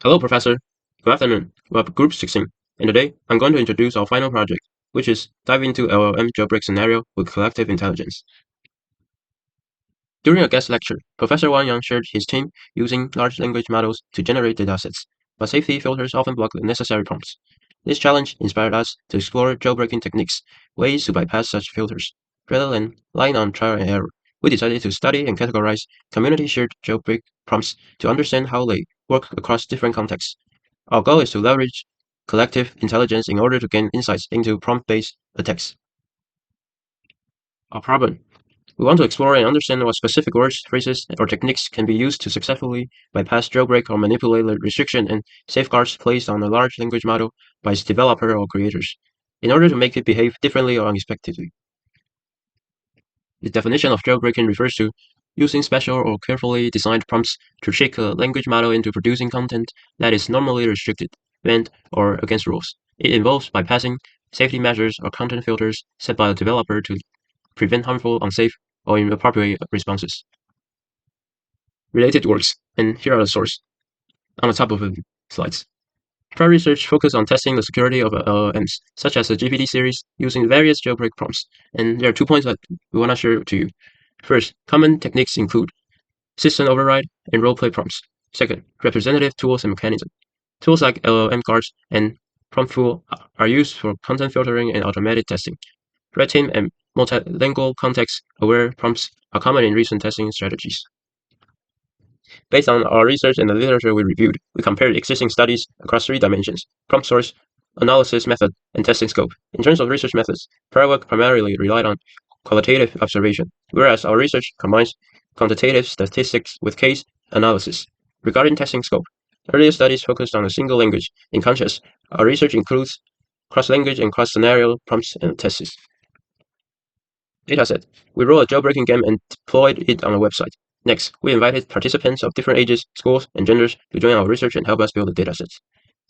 Hello, Professor. Good afternoon. We're Group 16, and today I'm going to introduce our final project, which is dive into LLM Jailbreak Scenario with collective intelligence. During a guest lecture, Professor Wang Yang shared his team using large language models to generate datasets, but safety filters often block the necessary prompts. This challenge inspired us to explore jailbreaking techniques, ways to bypass such filters. Rather than relying on trial and error, we decided to study and categorize community-shared jailbreak prompts to understand how they work across different contexts. Our goal is to leverage collective intelligence in order to gain insights into prompt-based attacks. Our problem: we want to explore and understand what specific words, phrases, or techniques can be used to successfully bypass jailbreak or manipulate the restriction and safeguards placed on a large language model by its developer or creators, in order to make it behave differently or unexpectedly. The definition of jailbreaking refers to using special or carefully designed prompts to trick a language model into producing content that is normally restricted, banned, or against rules. It involves bypassing safety measures or content filters set by the developer to prevent harmful, unsafe, or inappropriate responses. Related works, and here are the sources on the top of the slides. Prior research focused on testing the security of LLMs, such as the GPT series, using various jailbreak prompts, and there are 2 points that we want to share to you. First, common techniques include system override and role-play prompts. Second, representative tools and mechanisms. Tools like LLM guards and promptful are used for content filtering and automated testing. Red team and multilingual context-aware prompts are common in recent testing strategies. Based on our research and the literature we reviewed, we compared existing studies across 3 dimensions: prompt source, analysis method, and testing scope. In terms of research methods, prior work primarily relied on qualitative observation, whereas our research combines quantitative statistics with case analysis. Regarding testing scope, earlier studies focused on a single language. In contrast, our research includes cross-language and cross-scenario prompts and tests. Dataset: we wrote a jailbreaking game and deployed it on a website. Next, we invited participants of different ages, schools, and genders to join our research and help us build the datasets.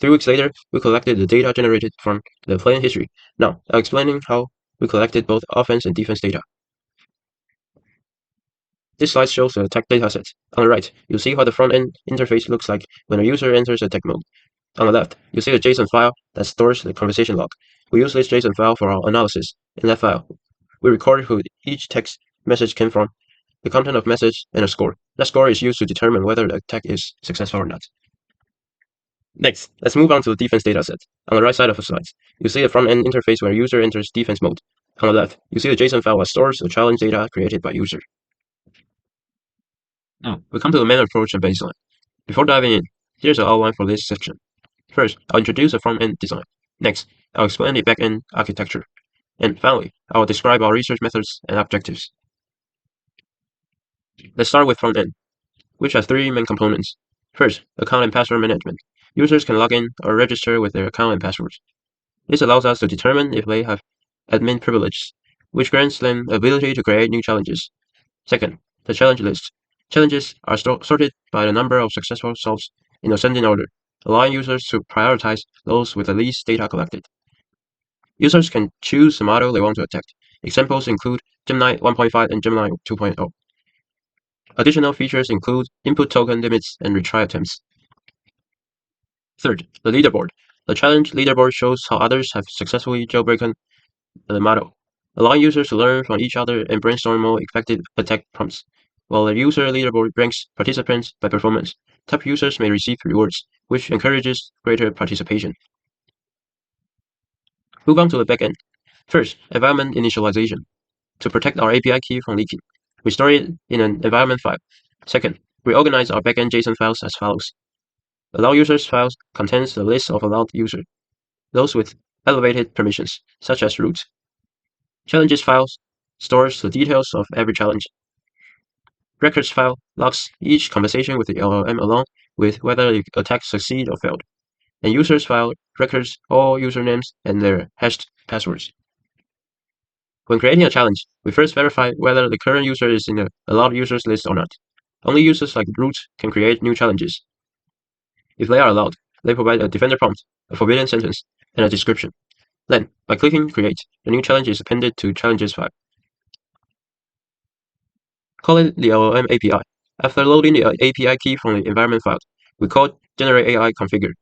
3 weeks later, we collected the data generated from the playing history. Now, I'm explaining how we collected both offense and defense data. This slide shows the attack datasets. On the right, you'll see how the front-end interface looks like when a user enters attack mode. On the left, you'll see a JSON file that stores the conversation log. We use this JSON file for our analysis. In that file, we record who each text message came from, the content of message, and a score. That score is used to determine whether the attack is successful or not. Next, let's move on to the defense dataset. On the right side of the slides, you see the front-end interface where user enters defense mode. On the left, you see the JSON file that stores the challenge data created by user. Now, we come to the main approach and baseline. Before diving in, here's an outline for this section. First, I'll introduce the front-end design. Next, I'll explain the back-end architecture. And finally, I will describe our research methods and objectives. Let's start with front-end, which has 3 main components. First, account and password management. Users can log in or register with their account and passwords. This allows us to determine if they have admin privileges, which grants them the ability to create new challenges. Second, the challenge list. Challenges are sorted by the number of successful solves in ascending order, allowing users to prioritize those with the least data collected. Users can choose the model they want to attack. Examples include Gemini 1.5 and Gemini 2.0. Additional features include input token limits and retry attempts. Third, the leaderboard. The challenge leaderboard shows how others have successfully jailbroken the model, allowing users to learn from each other and brainstorm more effective attack prompts. While the user leaderboard ranks participants by performance, top users may receive rewards, which encourages greater participation. Move on to the backend. First, environment initialization. To protect our API key from leaking, we store it in an environment file. Second, we organize our backend JSON files as follows. Allow users files contains the list of allowed users, those with elevated permissions, such as root. Challenges files stores the details of every challenge. Records file logs each conversation with the LLM along with whether the attack succeeded or failed. And users file records all usernames and their hashed passwords. When creating a challenge, we first verify whether the current user is in the allowed users list or not. Only users like root can create new challenges. If they are allowed, they provide a defender prompt, a forbidden sentence, and a description. Then, by clicking Create, the new challenge is appended to Challenges file. Calling the LLM API. After loading the API key from the environment file, we call generate AI configure.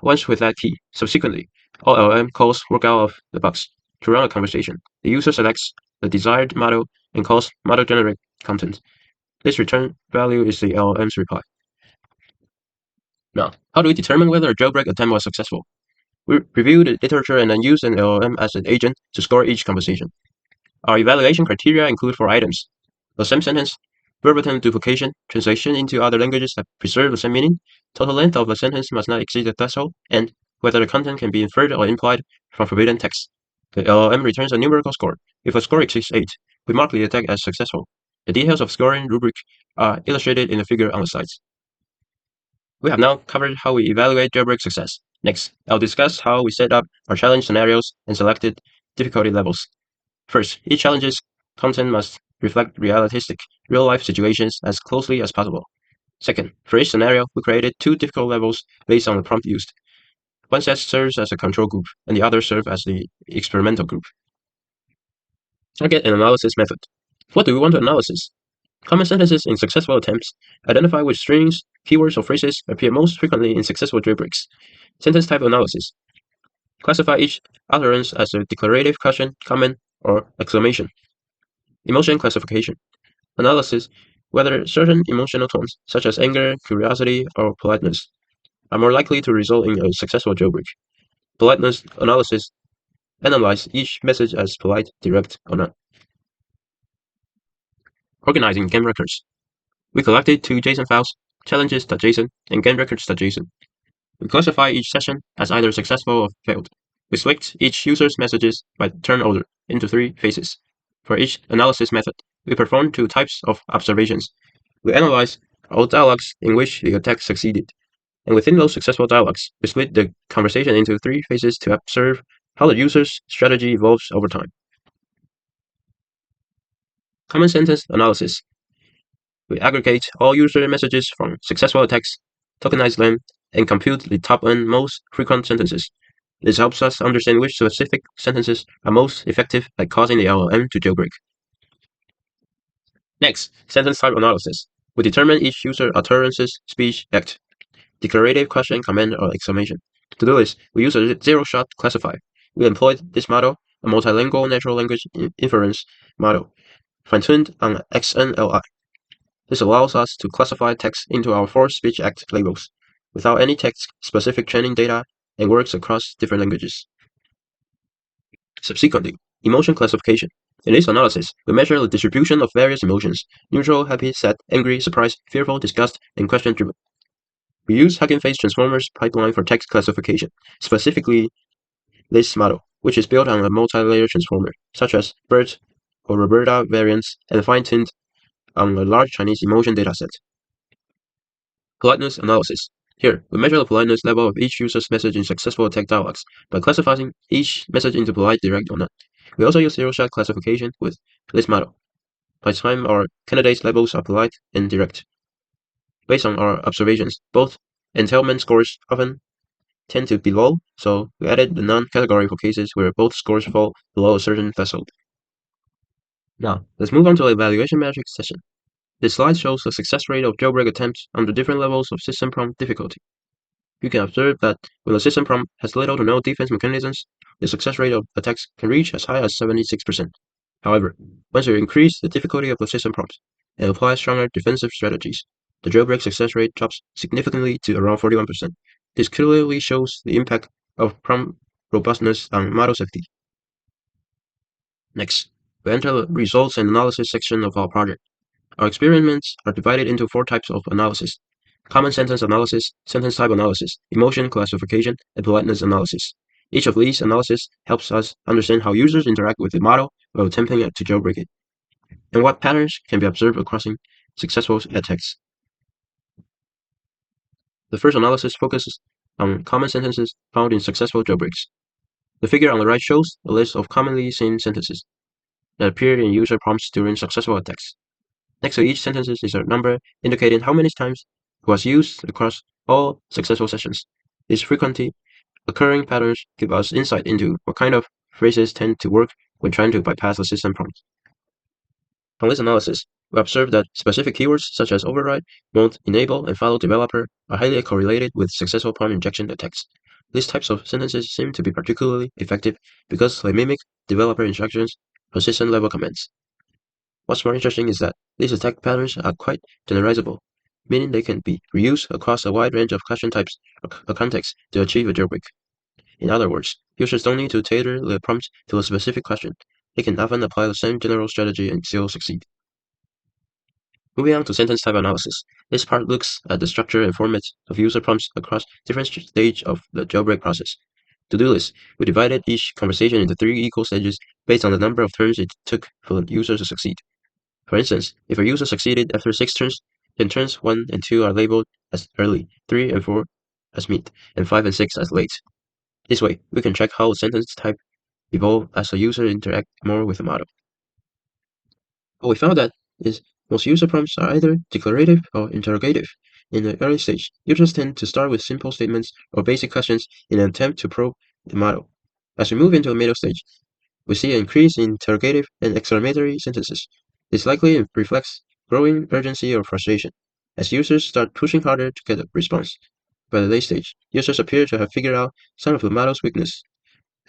Once with that key, subsequently, all LLM calls work out of the box. To run a conversation, the user selects the desired model and calls model generate content. This return value is the LLM's reply. Now, how do we determine whether a jailbreak attempt was successful? We review the literature and then use an LLM as an agent to score each conversation. Our evaluation criteria include 4 items: the same sentence, verbatim duplication, translation into other languages that preserve the same meaning, total length of the sentence must not exceed the threshold, and whether the content can be inferred or implied from forbidden text. The LLM returns a numerical score. If a score exceeds 8, we mark the attack as successful. The details of scoring rubric are illustrated in the figure on the slides. We have now covered how we evaluate jailbreak success. Next, I'll discuss how we set up our challenge scenarios and selected difficulty levels. First, each challenge's content must reflect realistic, real-life situations as closely as possible. Second, for each scenario, we created 2 difficult levels based on the prompt used. One set serves as a control group, and the other serves as the experimental group. Target and analysis method. What do we want to analyze? Common sentences in successful attempts. Identify which strings, keywords, or phrases appear most frequently in successful jailbreaks. Sentence type analysis. Classify each utterance as a declarative question, comment, or exclamation. Emotion classification. Analysis whether certain emotional tones, such as anger, curiosity, or politeness, are more likely to result in a successful jailbreak. Politeness analysis. Analyze each message as polite, direct, or not. Organizing game records. We collected 2 JSON files, challenges.json and gamerecords.json. We classify each session as either successful or failed. We split each user's messages by turn order into 3 phases. For each analysis method, we perform 2 types of observations. We analyze all dialogues in which the attack succeeded. And within those successful dialogues, we split the conversation into 3 phases to observe how the user's strategy evolves over time. Common sentence analysis. We aggregate all user messages from successful attacks, tokenize them, and compute the top and most frequent sentences. This helps us understand which specific sentences are most effective at causing the LLM to jailbreak. Next, sentence type analysis. We determine each user utterance's speech act, declarative question, comment, or exclamation. To do this, we use a zero-shot classifier. We employed this model, a multilingual natural language inference model, fine-tuned on XNLI. This allows us to classify text into our 4 speech act labels, without any text-specific training data, and works across different languages. Subsequently, emotion classification. In this analysis, we measure the distribution of various emotions: neutral, happy, sad, angry, surprised, fearful, disgust, and question-driven. We use Hugging Face Transformers pipeline for text classification, specifically this model, which is built on a multi-layer transformer, such as BERT or Roberta variants, and fine-tuned on a large Chinese emotion dataset. Politeness analysis. Here, we measure the politeness level of each user's message in successful attack dialogues by classifying each message into polite, direct, or not. We also use zero-shot classification with this model. By time our candidates' levels are polite and direct. Based on our observations, both entailment scores often tend to be low, so we added the non-category for cases where both scores fall below a certain threshold. Now, let's move on to the evaluation metrics session. This slide shows the success rate of jailbreak attempts under different levels of system prompt difficulty. You can observe that when the system prompt has little to no defense mechanisms, the success rate of attacks can reach as high as 76%. However, once you increase the difficulty of the system prompt and apply stronger defensive strategies, the jailbreak success rate drops significantly to around 41%. This clearly shows the impact of prompt robustness on model safety. Next, we enter the results and analysis section of our project. Our experiments are divided into 4 types of analysis: common sentence analysis, sentence type analysis, emotion classification, and politeness analysis. Each of these analyses helps us understand how users interact with the model while attempting to jailbreak it, and what patterns can be observed across successful attacks. The first analysis focuses on common sentences found in successful jailbreaks. The figure on the right shows a list of commonly seen sentences that appeared in user prompts during successful attacks. Next to each sentence is a number indicating how many times it was used across all successful sessions. These frequently occurring patterns give us insight into what kind of phrases tend to work when trying to bypass the system prompt. From this analysis, We observe that specific keywords such as override, mode, enable, and follow developer are highly correlated with successful prompt injection attacks. These types of sentences seem to be particularly effective because they mimic developer instructions or system-level commands. What's more interesting is that these attack patterns are quite generalizable, meaning they can be reused across a wide range of question types or contexts to achieve a jailbreak. In other words, users don't need to tailor the prompt to a specific question. They can often apply the same general strategy and still succeed. Moving on to sentence type analysis. This part looks at the structure and format of user prompts across different stages of the jailbreak process. To do this, we divided each conversation into 3 equal stages based on the number of turns it took for the user to succeed. For instance, if a user succeeded after 6 turns, then turns 1 and 2 are labeled as early, 3 and 4 as mid, and 5 and 6 as late. This way, we can track how a sentence type evolve as the user interact more with the model. What we found that is most user prompts are either declarative or interrogative. In the early stage, users tend to start with simple statements or basic questions in an attempt to probe the model. As we move into a middle stage, we see an increase in interrogative and exclamatory sentences. This likely reflects growing urgency or frustration, as users start pushing harder to get a response. By the late stage, users appear to have figured out some of the model's weakness,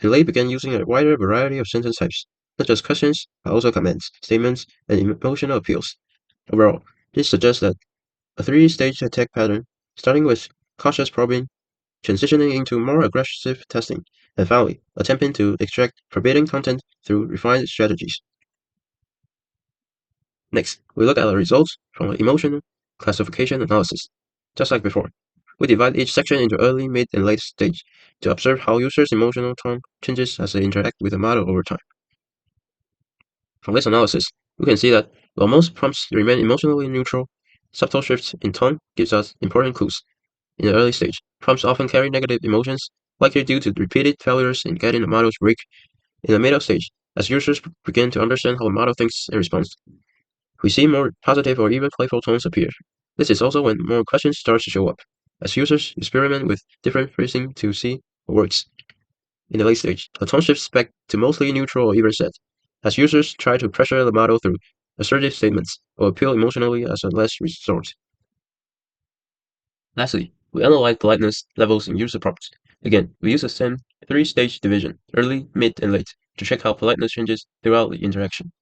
and they began using a wider variety of sentence types, not just questions, but also commands, statements, and emotional appeals. Overall, this suggests that a 3-stage attack pattern, starting with cautious probing, transitioning into more aggressive testing, and finally, attempting to extract forbidden content through refined strategies. Next, we look at the results from the emotional classification analysis. Just like before, we divide each section into early, mid, and late stage to observe how users' emotional tone changes as they interact with the model over time. From this analysis, we can see that while most prompts remain emotionally neutral, subtle shifts in tone gives us important clues. In the early stage, prompts often carry negative emotions, likely due to repeated failures in getting the model to break. In the middle stage, as users begin to understand how the model thinks and responds, we see more positive or even playful tones appear. This is also when more questions start to show up, as users experiment with different phrasing to see what works. In the late stage, the tone shifts back to mostly neutral or even set, as users try to pressure the model through assertive statements or appeal emotionally as a last resort. Lastly, we analyze politeness levels in user prompts. Again, we use the same 3-stage division, early, mid, and late, to check how politeness changes throughout the interaction.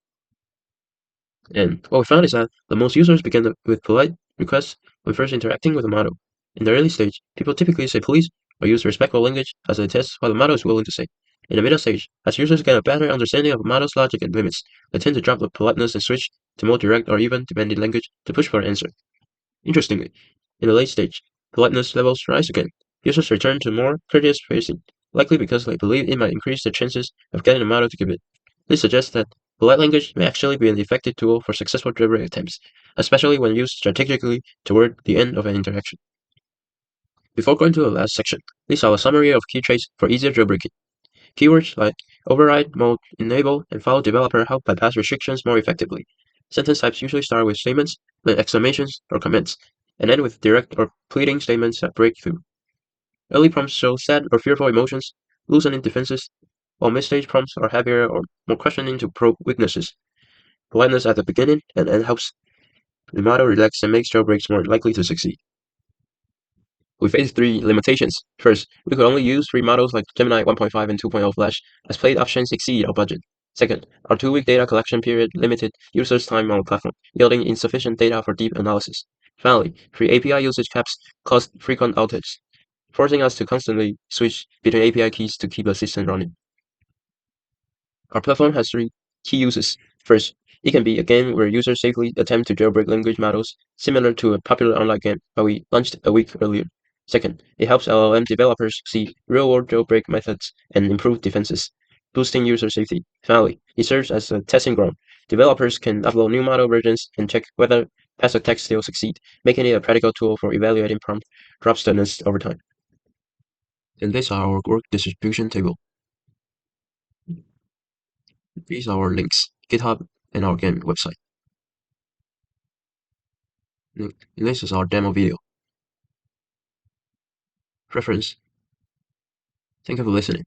And what we found is that the most users begin with polite requests when first interacting with a model. In the early stage, people typically say please or use respectful language as they test what the model is willing to say. In the middle stage, as users get a better understanding of a model's logic and limits, they tend to drop the politeness and switch to more direct or even demanding language to push for an answer. Interestingly, in the late stage, politeness levels rise again. Users return to more courteous phrasing, likely because they believe it might increase their chances of getting a model to give it. This suggests that polite language may actually be an effective tool for successful jailbreak attempts, especially when used strategically toward the end of an interaction. Before going to the last section, these are a summary of key traits for easier jailbreaking. Keywords like override, mode, enable, and follow developer help bypass restrictions more effectively. Sentence types usually start with statements, then exclamations or comments, and end with direct or pleading statements that break through. Early prompts show sad or fearful emotions, loosening defenses, while mid-stage prompts are heavier or more questioning to probe weaknesses. Politeness at the beginning and end helps the model relax and makes jailbreaks more likely to succeed. We face 3 limitations. First, we could only use 3 models like Gemini 1.5 and 2.0 Flash, as paid options exceed our budget. Second, our 2-week data collection period limited users' time on the platform, yielding insufficient data for deep analysis. Finally, free API usage caps caused frequent outages, forcing us to constantly switch between API keys to keep the system running. Our platform has 3 key uses. First, it can be a game where users safely attempt to jailbreak language models, similar to a popular online game that we launched a week earlier. Second, it helps LLM developers see real-world jailbreak methods and improve defenses, boosting user safety. Finally, it serves as a testing ground. Developers can upload new model versions and check whether past attacks still succeed, making it a practical tool for evaluating prompt robustness over time. And these are our work distribution table. These are our links, GitHub, and our game website. And this is our demo video. Reference. Thank you for listening.